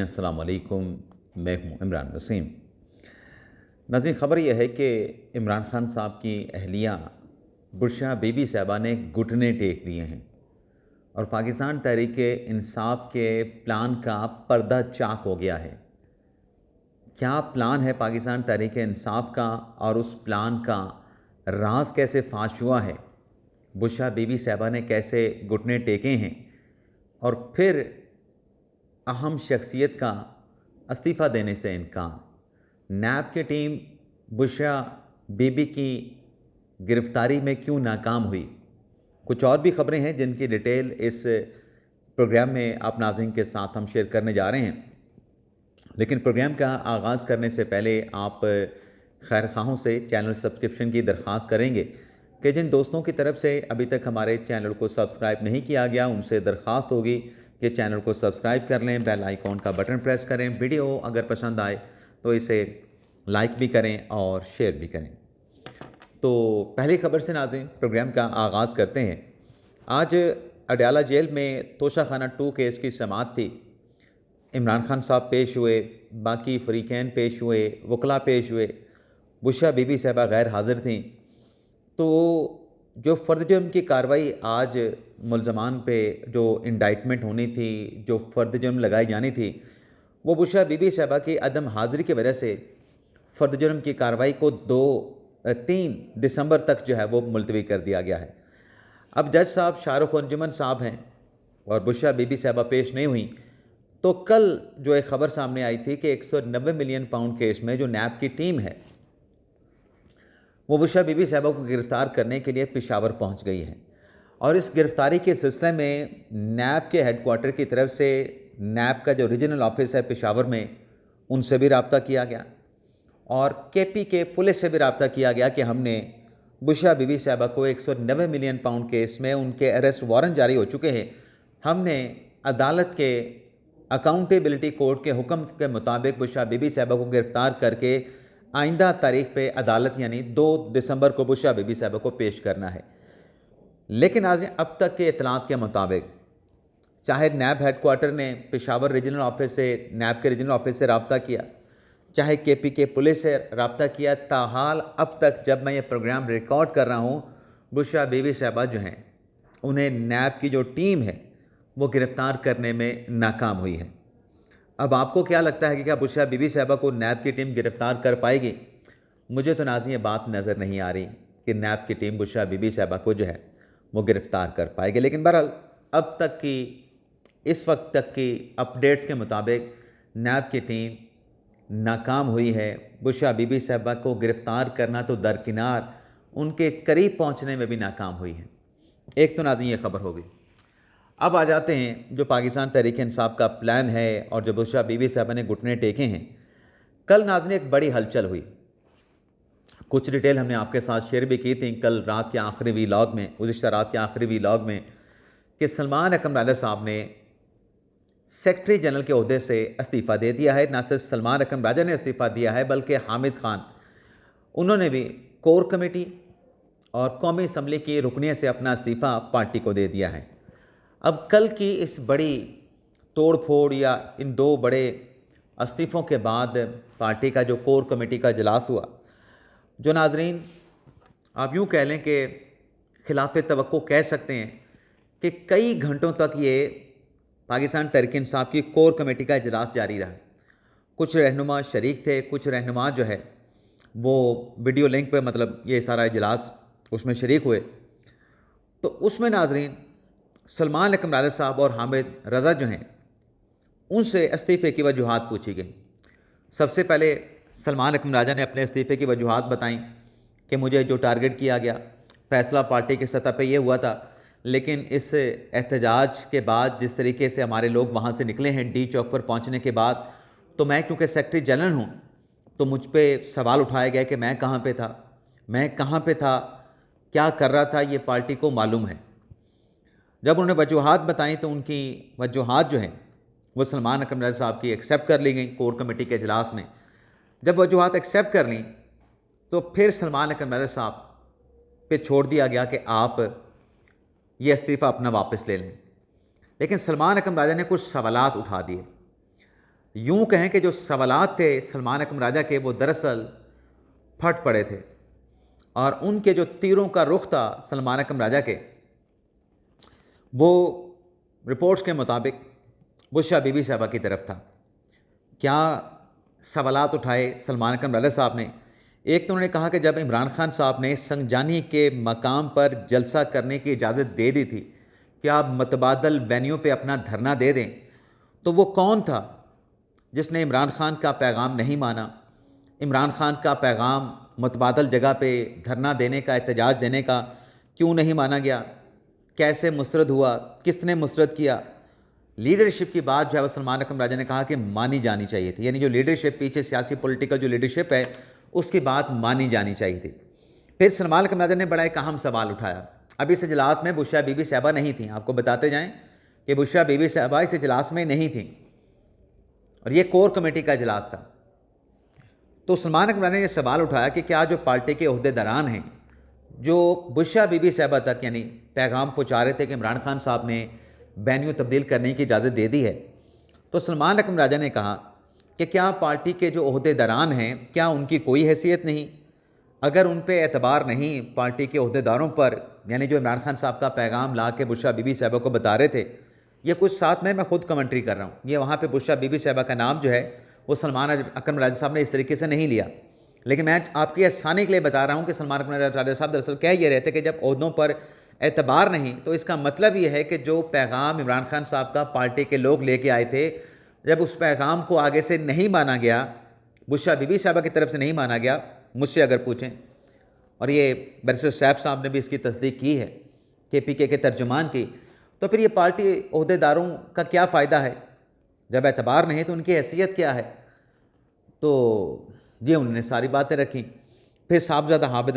السلام علیکم، میں ہوں عمران وسیم۔ ناظرین، خبر یہ ہے کہ عمران خان صاحب کی اہلیہ بشریٰ بی بی صاحبہ نے گھٹنے ٹیک دیے ہیں اور پاکستان تحریک انصاف کے پلان کا پردہ چاک ہو گیا ہے۔ کیا پلان ہے پاکستان تحریک انصاف کا اور اس پلان کا راز کیسے فاش ہوا ہے؟ بشریٰ بی بی صاحبہ نے کیسے گھٹنے ٹیکے ہیں اور پھر اہم شخصیت کا استعفیٰ دینے سے انکار؟ نیب کی ٹیم بشریٰ بی بی کی گرفتاری میں کیوں ناکام ہوئی؟ کچھ اور بھی خبریں ہیں جن کی ڈیٹیل اس پروگرام میں آپ ناظرین کے ساتھ ہم شیئر کرنے جا رہے ہیں، لیکن پروگرام کا آغاز کرنے سے پہلے آپ خیر خواہوں سے چینل سبسکرپشن کی درخواست کریں گے کہ جن دوستوں کی طرف سے ابھی تک ہمارے چینل کو سبسکرائب نہیں کیا گیا ان سے درخواست ہوگی کہ چینل کو سبسکرائب کر لیں، بیل آئیکن کا بٹن پریس کریں، ویڈیو اگر پسند آئے تو اسے لائک بھی کریں اور شیئر بھی کریں۔ تو پہلی خبر سے ناظرین پروگرام کا آغاز کرتے ہیں۔ آج اڈیالہ جیل میں توشہ خانہ 2 کیس کی سماعت تھی۔ عمران خان صاحب پیش ہوئے، باقی فریقین پیش ہوئے، وکلاء پیش ہوئے، بشریٰ بی بی صاحبہ غیر حاضر تھیں۔ تو جو فرد جرم کی کارروائی آج ملزمان پہ جو انڈائٹمنٹ ہونی تھی، جو فرد جرم لگائی جانی تھی، وہ بشریٰ بی بی صاحبہ کی عدم حاضری کی وجہ سے فرد جرم کی کارروائی کو 3 دسمبر تک جو ہے وہ ملتوی کر دیا گیا ہے۔ اب جج صاحب شاہ رخ انجمن صاحب ہیں اور بشریٰ بی بی صاحبہ پیش نہیں ہوئیں، تو کل جو ایک خبر سامنے آئی تھی کہ 190 ملین پاؤنڈ کیس میں جو نیب کی ٹیم ہے وہ بشریٰ بی بی صاحبہ کو گرفتار کرنے کے لیے پشاور پہنچ گئی ہے، اور اس گرفتاری کے سلسلے میں نیب کے ہیڈ کوارٹر کی طرف سے نیب کا جو ریجنل آفس ہے پشاور میں ان سے بھی رابطہ کیا گیا اور کے پی کے پولیس سے بھی رابطہ کیا گیا کہ ہم نے بشریٰ بی بی صاحبہ کو 190 ملین پاؤنڈ کیس میں ان کے اریسٹ وارنٹ جاری ہو چکے ہیں، ہم نے عدالت کے اکاؤنٹیبلٹی کورٹ کے حکم کے مطابق بشریٰ بی بی صاحبہ کو گرفتار کر کے آئندہ تاریخ پہ عدالت یعنی 2 دسمبر کو بشریٰ بی بی صاحبہ کو پیش کرنا ہے۔ لیکن اب تک کے اطلاعات کے مطابق چاہے نیب ہیڈ کوارٹر نے پشاور ریجنل آفس سے نیب کے ریجنل آفس سے رابطہ کیا، چاہے کے پی کے پولیس سے رابطہ کیا، تاحال اب تک جب میں یہ پروگرام ریکارڈ کر رہا ہوں بشریٰ بی بی صاحبہ جو ہیں انہیں نیب کی جو ٹیم ہے وہ گرفتار کرنے میں ناکام ہوئی ہے۔ اب آپ کو کیا لگتا ہے کہ کیا بشریٰ بی بی صاحبہ کو نیب کی ٹیم گرفتار کر پائے گی؟ مجھے تو ناظرین یہ بات نظر نہیں آ رہی کہ نیب کی ٹیم بشریٰ بی بی صاحبہ کو جو ہے وہ گرفتار کر پائے گی، لیکن بہرحال اب تک کی اس وقت تک کی اپڈیٹس کے مطابق نیب کی ٹیم ناکام ہوئی ہے۔ بشریٰ بی بی صاحبہ کو گرفتار کرنا تو درکنار، ان کے قریب پہنچنے میں بھی ناکام ہوئی ہے۔ ایک تو ناظرین یہ خبر ہوگی۔ اب آ جاتے ہیں جو پاکستان تحریک انصاف کا پلان ہے اور جو بشریٰ بی بی صاحبہ نے گھٹنے ٹیکے ہیں۔ کل ناظرین ایک بڑی ہلچل ہوئی، کچھ ڈیٹیل ہم نے آپ کے ساتھ شیئر بھی کی تھی کل رات کے آخری ویلاگ میں، گزشتہ رات کے آخری ویلاگ میں، کہ سلمان اکرم راجہ صاحب نے سیکرٹری جنرل کے عہدے سے استعفیٰ دے دیا ہے۔ نہ صرف سلمان اکرم راجہ نے استعفیٰ دیا ہے بلکہ حامد خان انہوں نے بھی کور کمیٹی اور قومی اسمبلی کی رکنیت سے اپنا استعفیٰ پارٹی کو دے دیا ہے۔ اب کل کی اس بڑی توڑ پھوڑ یا ان 2 بڑے استعفوں کے بعد پارٹی کا جو کور کمیٹی کا اجلاس ہوا، جو ناظرین آپ یوں کہہ لیں کہ خلاف توقع کہہ سکتے ہیں کہ کئی گھنٹوں تک یہ پاکستان تحریک انصاف کی کور کمیٹی کا اجلاس جاری رہا۔ کچھ رہنما شریک تھے، کچھ رہنما جو ہے وہ ویڈیو لنک پہ یہ سارا اجلاس اس میں شریک ہوئے۔ تو اس میں ناظرین سلمان اکرم راجہ صاحب اور حامد رضا جو ہیں ان سے استعفے کی وجوہات پوچھی گئیں۔ سب سے پہلے سلمان اکرم راجہ نے اپنے استعفے کی وجوہات بتائیں کہ مجھے جو ٹارگٹ کیا گیا، فیصلہ پارٹی کی سطح پہ یہ ہوا تھا، لیکن اس احتجاج کے بعد جس طریقے سے ہمارے لوگ وہاں سے نکلے ہیں ڈی چوک پر پہنچنے کے بعد، تو میں کیونکہ سیکرٹری جنرل ہوں تو مجھ پہ سوال اٹھایا گیا کہ میں کہاں پہ تھا، کیا کر رہا تھا، یہ پارٹی کو معلوم ہے۔ جب انہوں نے وجوہات بتائیں تو ان کی وجوہات جو ہیں وہ سلمان اکرم راجہ صاحب کی ایکسیپٹ کر لی گئیں کور کمیٹی کے اجلاس میں۔ جب وجوہات ایکسیپٹ کر لیں تو پھر سلمان اکرم راجہ صاحب پہ چھوڑ دیا گیا کہ آپ یہ استعفیٰ اپنا واپس لے لیں، لیکن سلمان اکرم راجہ نے کچھ سوالات اٹھا دیے۔ یوں کہیں کہ جو سوالات تھے سلمان اکرم راجہ کے وہ دراصل پھٹ پڑے تھے، اور ان کے جو تیروں کا رخ تھا سلمان اکرم راجہ کے، وہ رپورٹس کے مطابق بشریٰ بی بی صاحبہ کی طرف تھا۔ کیا سوالات اٹھائے سلمان اکرم راجہ صاحب نے؟ ایک تو انہوں نے کہا کہ جب عمران خان صاحب نے سنجانی کے مقام پر جلسہ کرنے کی اجازت دے دی تھی کہ آپ متبادل وینیو پہ اپنا دھرنا دے دیں، تو وہ کون تھا جس نے عمران خان کا پیغام نہیں مانا؟ عمران خان کا پیغام متبادل جگہ پہ دھرنا دینے کا، احتجاج دینے کا کیوں نہیں مانا گیا؟ کیسے مسترد ہوا؟ کس نے مسترد کیا؟ لیڈرشپ کی بات جو ہے وہ سلمان اکرم راجہ نے کہا کہ مانی جانی چاہیے تھی، یعنی جو لیڈرشپ پیچھے سیاسی پولیٹیکل جو لیڈرشپ ہے اس کی بات مانی جانی چاہیے تھی۔ پھر سلمان اکرم راجہ نے بڑا ایک اہم سوال اٹھایا۔ اب اس اجلاس میں بشریٰ بی بی صاحبہ نہیں تھیں، آپ کو بتاتے جائیں کہ بشریٰ بی بی صاحبہ اس اجلاس میں نہیں تھیں، اور یہ کور کمیٹی کا اجلاس تھا۔ تو سلمان اکرم راجہ نے یہ سوال اٹھایا کہ کیا جو پارٹی کے عہدیداران ہیں جو بشریٰ بی بی صاحبہ تک یعنی پیغام پہنچا رہے تھے کہ عمران خان صاحب نے وینیو تبدیل کرنے کی اجازت دے دی ہے، تو سلمان اکرم راجہ نے کہا کہ کیا پارٹی کے جو عہدیداران ہیں کیا ان کی کوئی حیثیت نہیں؟ اگر ان پہ اعتبار نہیں پارٹی کے عہدیداروں پر، یعنی جو عمران خان صاحب کا پیغام لا کے بشریٰ بی بی صاحبہ کو بتا رہے تھے، یہ کچھ ساتھ میں خود کمنٹری کر رہا ہوں، یہ وہاں پہ بشریٰ بی بی صاحبہ کا نام جو ہے وہ سلمان اکرم راجہ صاحب نے اس طریقے سے نہیں لیا، لیکن میں آپ کی آسانی کے لیے بتا رہا ہوں کہ سلمان اکرم راجہ صاحب دراصل کہہ یہ رہتے کہ جب عہدوں پر اعتبار نہیں، تو اس کا مطلب یہ ہے کہ جو پیغام عمران خان صاحب کا پارٹی کے لوگ لے کے آئے تھے، جب اس پیغام کو آگے سے نہیں مانا گیا، بشریٰ بی بی صاحبہ کی طرف سے نہیں مانا گیا، مجھ سے اگر پوچھیں، اور یہ بیرسٹر سیف صاحب نے بھی اس کی تصدیق کی ہے کہ پی کے ترجمان کی، تو پھر یہ پارٹی عہدیداروں کا کیا فائدہ ہے؟ جب اعتبار نہیں تو ان کی حیثیت کیا ہے؟ تو یہ انہوں نے ساری باتیں رکھیں۔ پھر صاحبزادہ حامد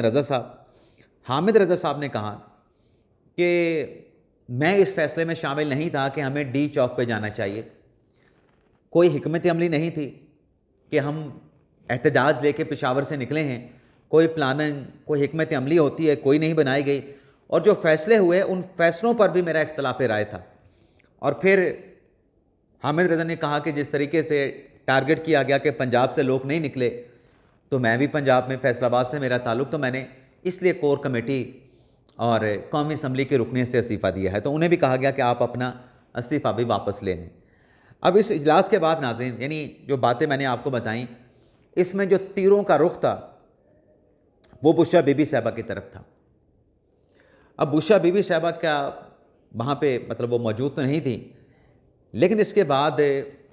رضا صاحب نے کہا کہ میں اس فیصلے میں شامل نہیں تھا کہ ہمیں ڈی چوک پہ جانا چاہیے، کوئی حکمت عملی نہیں تھی کہ ہم احتجاج لے کے پشاور سے نکلے ہیں، کوئی پلاننگ، کوئی حکمت عملی ہوتی ہے کوئی نہیں بنائی گئی، اور جو فیصلے ہوئے ان فیصلوں پر بھی میرا اختلاف رائے تھا۔ اور پھر حامد رضا نے کہا کہ جس طریقے سے ٹارگٹ کیا گیا کہ پنجاب سے لوگ نہیں نکلے، تو میں بھی پنجاب میں فیصل آباد سے میرا تعلق، تو میں نے اس لیے کور کمیٹی اور قومی اسمبلی کے رکنیت سے استعفیٰ دیا ہے، تو انہیں بھی کہا گیا کہ آپ اپنا استعفیٰ بھی واپس لے لیں۔ اب اس اجلاس کے بعد ناظرین، یعنی جو باتیں میں نے آپ کو بتائیں، اس میں جو تیروں کا رخ تھا وہ بشریٰ بی بی صاحبہ کی طرف تھا۔ اب بشریٰ بی بی صاحبہ کا وہاں پہ مطلب وہ موجود تو نہیں تھی، لیکن اس کے بعد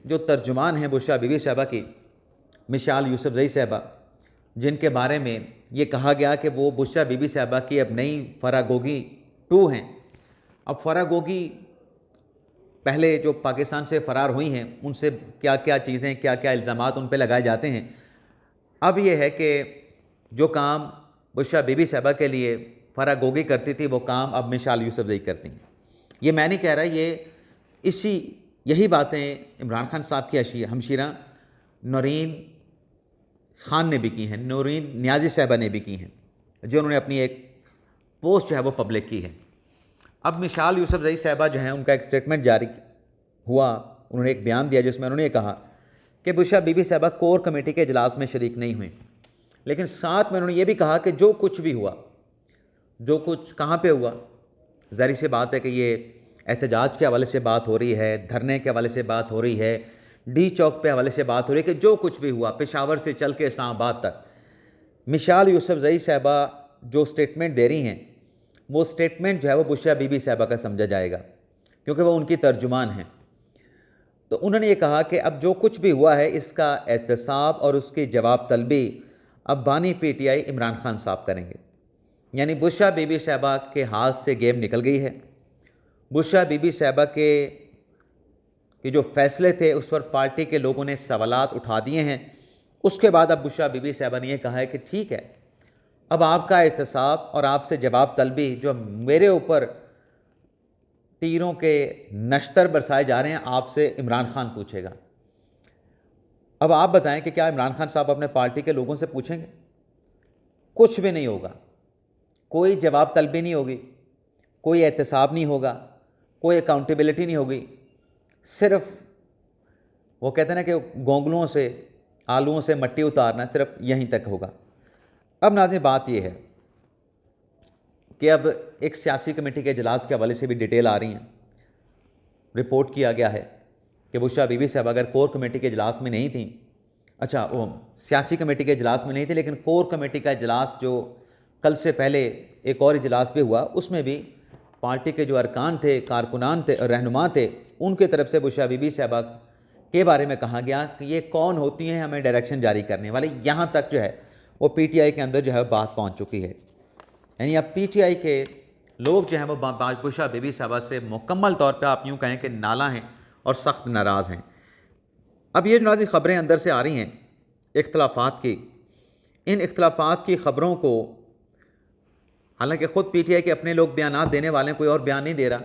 جو ترجمان ہیں بشریٰ بی بی صاحبہ کی، مشال یوسفزئی صاحبہ، جن کے بارے میں یہ کہا گیا کہ وہ بشریٰ بی بی صاحبہ کی اب نئی فراگوگی 2 ہیں۔ اب فراگوگی پہلے جو پاکستان سے فرار ہوئی ہیں ان سے کیا کیا چیزیں، کیا کیا الزامات ان پہ لگائے جاتے ہیں، اب یہ ہے کہ جو کام بشریٰ بی بی صاحبہ کے لیے فراگوگی کرتی تھی وہ کام اب مشال یوسفزئی کرتی ہیں۔ یہ میں نہیں کہہ رہا، یہی باتیں عمران خان صاحب کی ہمشیرہ نورین خان نے بھی کی ہیں، نورین نیازی صاحبہ نے بھی کی ہیں، جو انہوں نے اپنی ایک پوسٹ جو ہے وہ پبلک کی ہے۔ اب مشال یوسفزئی صاحبہ جو ہیں ان کا ایک سٹیٹمنٹ جاری ہوا، انہوں نے ایک بیان دیا جس میں انہوں نے یہ کہا کہ بشریٰ بی بی صاحبہ کور کمیٹی کے اجلاس میں شریک نہیں ہوئیں، لیکن ساتھ میں انہوں نے یہ بھی کہا کہ جو کچھ بھی ہوا، جو کچھ کہاں پہ ہوا، ظاہر سی بات ہے کہ یہ احتجاج کے حوالے سے بات ہو رہی ہے، دھرنے کے حوالے سے بات ہو رہی ہے، ڈی چوک پہ حوالے سے بات ہو رہی ہے، کہ جو کچھ بھی ہوا پشاور سے چل کے اسلام آباد تک، مشال یوسفزئی صاحبہ جو سٹیٹمنٹ دے رہی ہیں وہ سٹیٹمنٹ جو ہے وہ بشریٰ بی بی صاحبہ کا سمجھا جائے گا، کیونکہ وہ ان کی ترجمان ہیں۔ تو انہوں نے یہ کہا کہ اب جو کچھ بھی ہوا ہے اس کا احتساب اور اس کی جواب طلبی اب بانی P T I Imran Khan صاحب کریں گے، یعنی بشریٰ بی بی صاحبہ کے ہاتھ سے گیم نکل گئی ہے۔ بشریٰ بی بی صاحبہ کے جو فیصلے تھے اس پر پارٹی کے لوگوں نے سوالات اٹھا دیے ہیں، اس کے بعد اب بشریٰ بی بی صاحبہ نے یہ کہا ہے کہ ٹھیک ہے، اب آپ کا احتساب اور آپ سے جواب طلبی جو میرے اوپر تیروں کے نشتر برسائے جا رہے ہیں آپ سے عمران خان پوچھے گا۔ اب آپ بتائیں کہ کیا عمران خان صاحب اپنے پارٹی کے لوگوں سے پوچھیں گے؟ کچھ بھی نہیں ہوگا، کوئی جواب طلبی نہیں ہوگی، کوئی احتساب نہیں ہوگا، کوئی اکاؤنٹیبلٹی نہیں ہوگی، صرف وہ کہتے ہیں نا کہ گونگلوں سے آلوؤں سے مٹی اتارنا صرف یہیں تک ہوگا۔ اب ناظرین بات یہ ہے کہ اب ایک سیاسی کمیٹی کے اجلاس کے حوالے سے بھی ڈیٹیل آ رہی ہیں۔ رپورٹ کیا گیا ہے کہ بشرا بی بی صاحب اگر کور کمیٹی کے اجلاس میں نہیں تھیں، اچھا وہ سیاسی کمیٹی کے اجلاس میں نہیں تھے، لیکن کور کمیٹی کا اجلاس جو کل سے پہلے ایک اور اجلاس بھی ہوا، اس میں بھی پارٹی کے جو ارکان تھے، کارکنان تھے، رہنما تھے، ان کے طرف سے بشرا بی بی صاحبہ کے بارے میں کہا گیا کہ یہ کون ہوتی ہیں ہمیں ڈائریکشن جاری کرنے والے، یہاں تک جو ہے وہ پی ٹی آئی کے اندر جو ہے بات پہنچ چکی ہے۔ یعنی اب پی ٹی آئی کے لوگ جو ہیں وہ بشرا بی بی صاحبہ سے مکمل طور پہ آپ یوں کہیں کہ نالاں ہیں اور سخت ناراض ہیں۔ اب یہ ناظرین خبریں اندر سے آ رہی ہیں اختلافات کی، ان اختلافات کی خبروں کو حالانکہ خود پی ٹی آئی کے اپنے لوگ بیانات دینے والے ہیں، کوئی اور بیان نہیں دے رہا،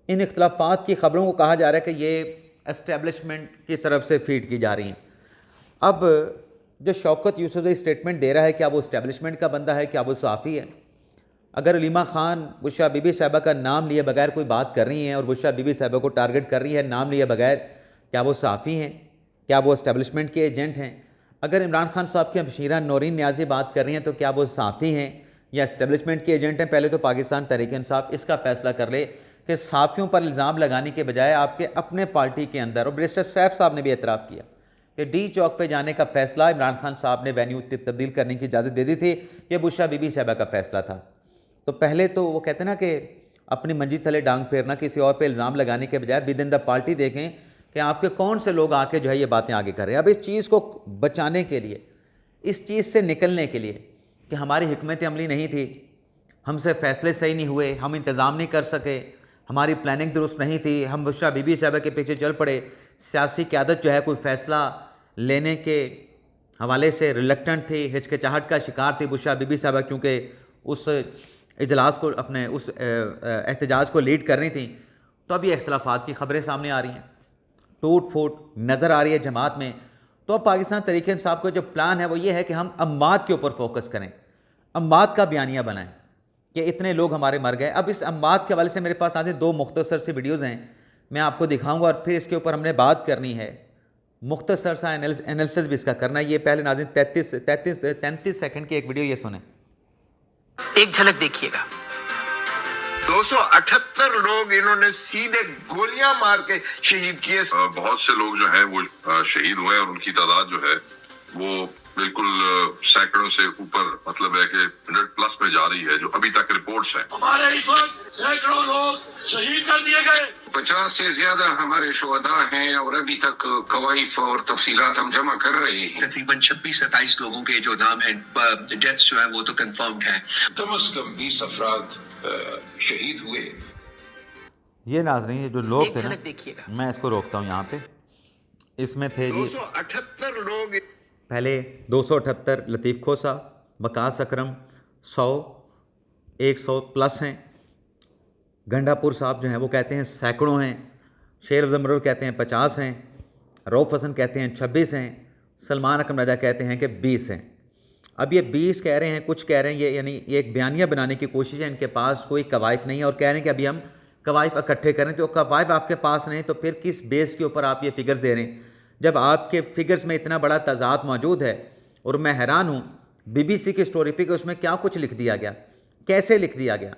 ان اختلافات کی خبروں کو کہا جا رہا ہے کہ یہ اسٹیبلشمنٹ کی طرف سے فیڈ کی جا رہی ہیں۔ اب جو شوکت یوسفزئی اسٹیٹمنٹ دے رہا ہے کیا وہ اسٹیبلشمنٹ کا بندہ ہے، کیا وہ صحافی ہے؟ اگر علیمہ خان بشرا بی بی صاحبہ کا نام لیے بغیر کوئی بات کر رہی ہیں اور بشرا بی بی صاحبہ کو ٹارگٹ کر رہی ہے نام لیے بغیر، کیا وہ صحافی ہیں؟ کیا وہ اسٹیبلشمنٹ کے ایجنٹ ہیں؟ اگر عمران خان صاحب کی ہمشیرہ نورین نیازی بات کر رہی ہیں تو کیا وہ صحافی ہیں یا اسٹیبلشمنٹ کے ایجنٹ ہیں؟ پہلے تو پاکستان تحریک انصاف اس کا فیصلہ کر لے کہ صحافیوں پر الزام لگانے کے بجائے آپ کے اپنے پارٹی کے اندر، اور بیرسٹر سیف صاحب نے بھی اعتراف کیا کہ ڈی چوک پہ جانے کا فیصلہ عمران خان صاحب نے وینیو تبدیل کرنے کی اجازت دے دی تھی، یہ بشرا بی بی صاحبہ کا فیصلہ تھا۔ تو پہلے تو وہ کہتے ہیں نا کہ اپنی منجی تلے ڈانگ پھیرنا، کسی اور پہ الزام لگانے کے بجائے ود ان دا پارٹی دیکھیں کہ آپ کے کون سے لوگ آ کے جو ہے یہ باتیں آگے کر رہے ہیں۔ اب اس چیز کو بچانے کے لیے، اس چیز سے نکلنے کے لیے کہ ہماری حکمت عملی نہیں تھی، ہم سے فیصلے صحیح نہیں ہوئے، ہم انتظام نہیں کر سکے، ہماری پلاننگ درست نہیں تھی، ہم بشرا بی بی صاحبہ کے پیچھے چل پڑے، سیاسی قیادت جو ہے کوئی فیصلہ لینے کے حوالے سے ریلیکٹنٹ تھی، ہچکچاہٹ کا شکار تھی بشرا بی بی صاحبہ، کیونکہ اس اجلاس کو، اپنے اس احتجاج کو لیڈ کر رہی تھیں۔ تو اب یہ اختلافات کی خبریں سامنے آ رہی ہیں، ٹوٹ پھوٹ نظر آ رہی ہے جماعت میں۔ تو اب پاکستان تحریک انصاف کا جو پلان ہے وہ یہ ہے کہ ہم اموات کے اوپر فوکس کریں، اموات کا بیانیہ بنائیں کہ اتنے لوگ ہمارے مر گئے۔ اب اس اموات کے حوالے سے میرے پاس ناظرین 2 مختصر سی ویڈیوز ہیں، میں آپ کو دکھاؤں گا اور پھر اس کے اوپر ہم نے بات کرنی ہے، مختصر سا انالیسس بھی اس کا کرنا ہے۔ یہ پہلے ناظرین 33 سیکنڈ کی ایک ویڈیو یہ سنیں، ایک جھلک دیکھیے گا۔ 278 لوگ انہوں نے سیدھے گولیاں مار کے شہید کیے۔ بہت سے لوگ جو ہیں وہ شہید ہوئے اور ان کی تعداد جو ہے وہ بالکل سینکڑوں سے اوپر، مطلب ہے کہ 100+ میں جا رہی ہے جو ابھی تک رپورٹس ہیں۔ ہمارے اس وقت سینکڑوں لوگ شہید کر دیے گئے، 50 سے زیادہ ہمارے شہداء ہیں اور ابھی تک کوائف اور تفصیلات ہم جمع کر رہے ہیں۔ تقریباً 26-27 لوگوں کے جو نام ہیں، ڈیتھس جو ہیں وہ تو کنفرمڈ ہیں۔ کم از کم 20 افراد شہید ہوئے۔ یہ ناظرین یہ جو لوگ ایک تھے نا، جھلک دیکھیے گا۔ میں اس کو روکتا ہوں یہاں پہ، اس میں تھے جی 278 لوگ، پہلے 278 لطیف کھوسا، وقاص اکرم 100 ہیں، گنڈا پور صاحب جو ہیں وہ کہتے ہیں سینکڑوں ہیں، شیر افضل مرور کہتے ہیں 50 ہیں، روف حسن کہتے ہیں 26 ہیں، سلمان اکرم رضا کہتے ہیں کہ 20 ہیں۔ اب یہ 20 کہہ رہے ہیں، کچھ کہہ رہے ہیں، یعنی یہ ایک بیانیہ بنانے کی کوشش ہے، ان کے پاس کوئی قوائف نہیں ہے اور کہہ رہے ہیں کہ ابھی ہم قوائف اکٹھے کریں۔ تو قوائف آپ کے پاس نہیں تو پھر کس بیس کے اوپر آپ یہ فگرز دے رہے ہیں؟ جب آپ کے فگرز میں اتنا بڑا تضاد موجود ہے، اور میں حیران ہوں بی بی سی کی سٹوری پہ کہ اس میں کیا کچھ لکھ دیا گیا، کیسے لکھ دیا گیا،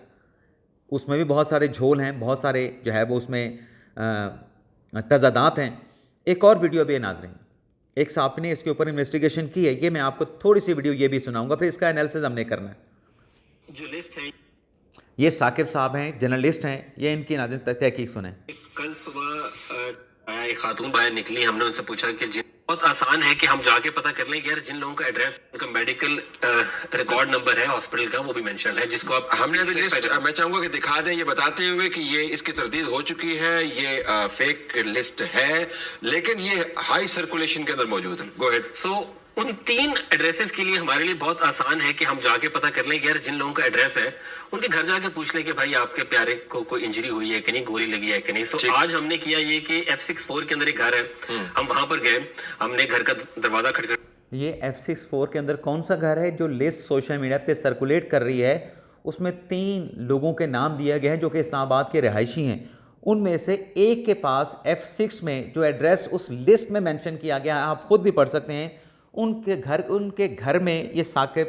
اس میں بھی بہت سارے جھول ہیں، بہت سارے جو ہے وہ اس میں تضادات ہیں۔ ایک اور ویڈیو بھی ہے ناظرین، ایک صحافی نے اس کے اوپر انویسٹیگیشن کی ہے، یہ میں آپ کو تھوڑی سی ویڈیو یہ بھی سناؤں گا، پھر اس کا انالیسس ہم نے کرنا ہے۔ جو لسٹ ہے یہ ثاقب صاحب ہیں، جرنلسٹ ہیں، یہ ان کی ناظرین تحقیق سنیں۔ کل صبح ایک خاتون باہر نکلی، ہم نے ان سے پوچھا کہ بہت آسان ہے کہ ہم جا کے پتہ کر لیں کہ یار جن لوگوں کا ایڈریس، ان کا میڈیکل ریکارڈ نمبر ہے ہاسپٹل کا، وہ بھی مینشن ہے، جس کو آپ ہم نے ابھی لسٹ میں چاہوں گا کہ دکھا دیں، یہ بتاتے ہوئے کہ یہ اس کی تردید ہو چکی ہے، یہ فیک لسٹ ہے، لیکن یہ ہائی سرکولیشن کے اندر موجود ہے۔ گو ہیڈ۔ سو ان 3 ایڈریسز کے لیے ہمارے لیے بہت آسان ہے کہ ہم جا کے پتہ کر لیں کہ یار جن لوگوں کا ایڈریس ہے ان کے گھر جا کے پوچھ لیں کہ بھائی آپ کے پیارے کو کوئی انجری ہوئی ہے کہ نہیں، گولی لگی ہے کہ نہیں۔ سو آج ہم نے کیا یہ کہ F64 کے اندر ایک گھر ہے، ہم وہاں پر گئے، ہم نے گھر کا دروازہ کھٹکھٹایا۔ یہ F64 کے اندر کون سا گھر ہے؟ جو لسٹ سوشل میڈیا پہ سرکولیٹ کر رہی ہے اس میں 3 لوگوں کے نام دیے گئے ہیں جو کہ اسلام آباد کے رہائشی ہیں، ان میں سے ایک کے پاس F6 میں جو ایڈریس اس لسٹ میں مینشن کیا گیا ہے، آپ خود بھی پڑھ سکتے ہیں، ان کے گھر میں یہ ثاقب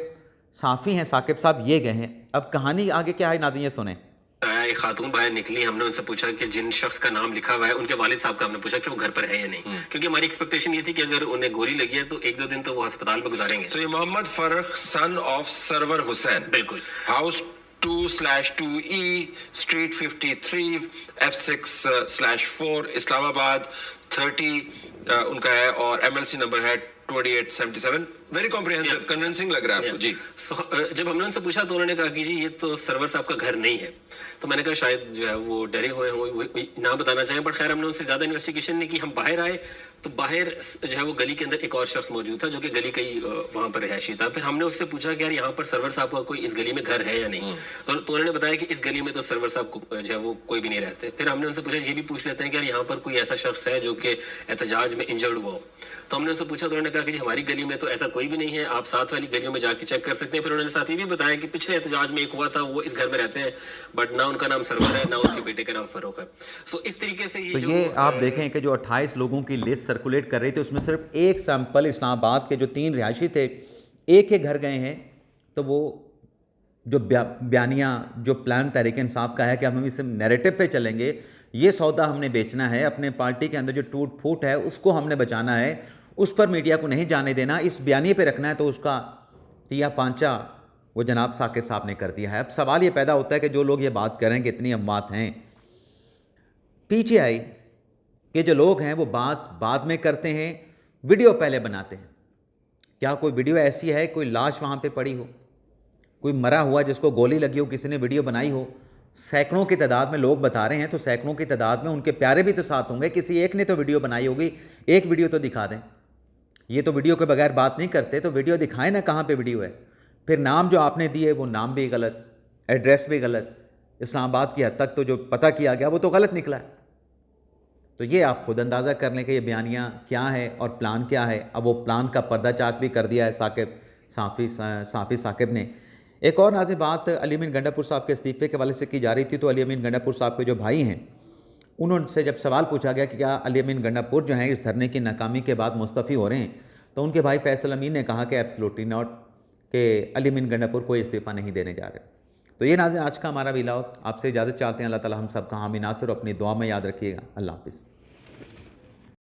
صافی ہیں، ثاقب صاحب یہ گئے ہیں۔ اب کہانی آگے کیا ہے ناظرین یہ سنیں۔ ایک خاتون باہر نکلی، ہم نے ان سے پوچھا کہ جن شخص کا نام لکھا ہوا ہے ان کے والد صاحب کا ہم نے پوچھا کہ وہ گھر پر ہے یا نہیں، کیونکہ ہماری ایکسپیکٹیشن یہ تھی کہ اگر انہیں گولی لگی ہے تو 1-2 دن تو وہ ہسپتال میں گزاریں گے۔ تو یہ محمد فرخ سن آف سرور حسین، بالکل، ہاؤس 2/2E اسٹریٹ 53 F6/4 اسلام آباد 30 ان کا ہے، اور MLC نمبر ہے 2877۔ ویری کمپریہنسو، کنونسنگ لگ رہا ہے آپ کو جی۔ جب ہم نے ان سے پوچھا تو انہوں نے کہا کہ جی یہ تو سرور صاحب کا گھر نہیں ہے، تو میں نے کہا شاید جو ہے وہ ڈرے ہوئے ہوں، وہ نہ بتانا چاہیں، بٹ خیر ہم نے ان سے زیادہ انویسٹیگیشن نہیں کی۔ ہم باہر آئے تو باہر جو ہے وہ گلی کے اندر ایک اور شخص موجود تھا جو کہ گلی کئی وہاں پر رہائشی تھا۔ پھر ہم نے اس سے پوچھا کہ یار یہاں پر سرور صاحب کا کوئی اس گلی میں گھر ہے یا نہیں، تو انہوں نے بتایا کہ اس گلی میں تو سرور صاحب جو ہے وہ کوئی بھی نہیں رہتے۔ پھر ہم نے ان سے پوچھا یہ بھی پوچھ لیتے ہیں کہ یار یہاں پر کوئی ایسا شخص ہے جو کہ احتجاج میں انجرڈ ہوا ہو، تو ہم نے ان سے پوچھا تو انہوں نے کہا کہ جی ہماری گلی میں تو ایسا کوئی بھی نہیں ہے، آپ ساتھ والی گلیوں میں جا کے چیک کر سکتے ہیں۔ پھر انہوں نے ساتھ یہ بھی بتایا کہ پچھلے احتجاج میں ایک ہوا تھا، وہ اس گھر میں رہتے ہیں، بٹ نہ ان کا نام سرور ہے نہ ان کے بیٹے کا نام فروخ ہے۔ سو اس طریقے سے یہ آپ دیکھیں کہ جو 28 لوگوں کی لسٹ سرکولیٹ کر رہی تھی اس میں صرف ایک سیمپل اسلام آباد کے جو 3 رہائشی تھے ایک کے گھر گئے ہیں، تو وہ جو بیانیہ جو پلان تحریک انصاف کا ہے کہ ہم اس نیریٹو پہ چلیں گے، یہ سودا ہم نے بیچنا ہے، اپنے پارٹی کے اندر جو ٹوٹ پھوٹ ہے اس کو ہم نے بچانا ہے، اس پر میڈیا کو نہیں جانے دینا، اس بیانیے پہ رکھنا ہے، تو اس کا تیا پانچا وہ جناب ثاقب صاحب نے کر دیا ہے۔ اب سوال یہ پیدا ہوتا ہے کہ جو لوگ یہ بات کریں کہ اتنی اموات ہیں، پیچھے آئی کہ جو لوگ ہیں وہ بات بعد میں کرتے ہیں، ویڈیو پہلے بناتے ہیں۔ کیا کوئی ویڈیو ایسی ہے کوئی لاش وہاں پہ پڑی ہو، کوئی مرا ہوا جس کو گولی لگی ہو کسی نے ویڈیو بنائی ہو؟ سینکڑوں کی تعداد میں لوگ بتا رہے ہیں، تو سینکڑوں کی تعداد میں ان کے پیارے بھی تو ساتھ ہوں گے، کسی ایک نے تو ویڈیو بنائی ہوگی، ایک ویڈیو تو دکھا دیں۔ یہ تو ویڈیو کے بغیر بات نہیں کرتے، تو ویڈیو دکھائیں نا کہاں پہ ویڈیو ہے۔ پھر نام جو آپ نے دیے وہ نام بھی غلط، ایڈریس بھی غلط، اسلام آباد کی حد تک تو جو پتہ کیا گیا وہ تو غلط نکلا ہے۔ تو یہ آپ خود اندازہ کر لیں کہ یہ بیانیہ کیا ہے اور پلان کیا ہے۔ اب وہ پلان کا پردہ چاک بھی کر دیا ہے صافی ثاقب نے۔ ایک اور ناظرین بات علی امین گنڈا پور صاحب کے استعفے کے حوالے سے کی جا رہی تھی، تو علی امین گنڈا پور صاحب کے جو بھائی ہیں انہوں سے جب سوال پوچھا گیا کہ کیا علی امین گنڈا پور جو ہیں اس دھرنے کی ناکامی کے بعد مستعفی ہو رہے ہیں، تو ان کے بھائی فیصل امین نے کہا کہ ایبسلوٹلی ناٹ، کہ علی امین گنڈا پور کوئی استعفیٰ نہیں دینے جا رہے۔ تو یہ ناظرین آج کا ہمارا ویلاگ، آپ سے اجازت چاہتے ہیں، اللہ تعالی ہم سب کا حامی ناصر، اپنی دعا میں یاد رکھیے گا۔ اللہ حافظ۔